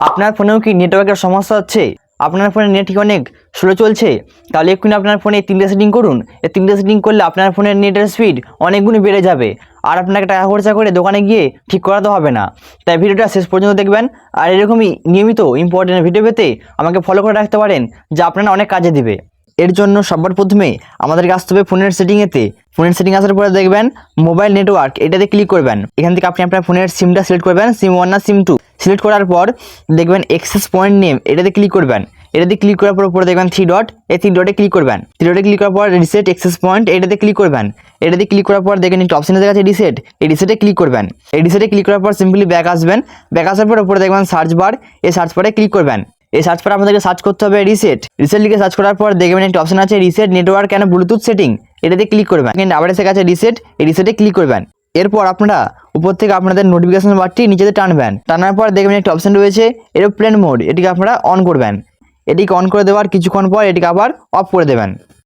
আপনার ফোনেও কি নেটওয়ার্কের সমস্যা হচ্ছে? আপনার ফোনে নেট কি অনেক স্লো চলছে? তাহলে এক্ষুনি আপনার ফোনে এই 3টে সেটিং করুন। এই 3টে সেটিং করলে আপনার ফোনের নেটের স্পিড অনেক গুণ বেড়ে যাবে। আর আপনাকে টাকা খরচা করে দোকানে গিয়ে ঠিক করাতে হবে না। তাই ভিডিওটা শেষ পর্যন্ত দেখবেন। আর এরকমই নিয়মিত ইম্পর্টেন্ট ভিডিও পেতে আমাকে ফলো করে রাখতে পারেন, যা আপনার অনেক কাজে দিবে। এর জন্য সবার প্রথমে আমাদেরকে আসতে হবে ফোনের সেটিংয়েতে। ফোনের সেটিং আসার পরে দেখবেন মোবাইল নেটওয়ার্ক, এটাতে ক্লিক করবেন। এখান থেকে আপনি আপনার ফোনের সিমটা সিলেক্ট করবেন, সিম 1 না সিম 2। সিলেক্ট করার পর দেখবেন এক্সেস পয়েন্ট নেম, এটাতে ক্লিক করবেন। এটাতে ক্লিক করার পর উপরে দেখবেন 3 ডট, এই 3 ডটে ক্লিক করবেন। 3 ডটে ক্লিক করার পর রিসেট এক্সেস পয়েন্ট, এটাতে ক্লিক করবেন। এটাতে ক্লিক করার পর দেখবেন একটা অপশন দেখা যাচ্ছে রিসেট, এই রিসেটে ক্লিক করবেন। এই রিসেটে ক্লিক করার পর সিম্পলি ব্যাক আসবেন। ব্যাক আসার পর উপরে দেখবেন সার্চ বার, এই সার্চ বারে ক্লিক করবেন। এই সার্চ বারে আপনাদেরকে সার্চ করতে হবে রিসেট। রিসেট লিখে সার্চ করার পর দেখবেন একটা অপশন আছে reset network and Bluetooth setting, এটাতে ক্লিক করবেন। আবার এসে গেছে রিসেট, এই রিসেটে ক্লিক করবেন। এরপর আপনারা উপর থেকে আপনাদের নোটিফিকেশন বারটি নিচেতে টানবেন। টানার পর দেখবেন একটা অপশন রয়েছে এরোপ্লেন মোড, এটিকে আপনারা অন করবেন। এটিকে অন করে দেওয়ার কিছুক্ষণ পর এটিকে আবার অফ করে দেবেন।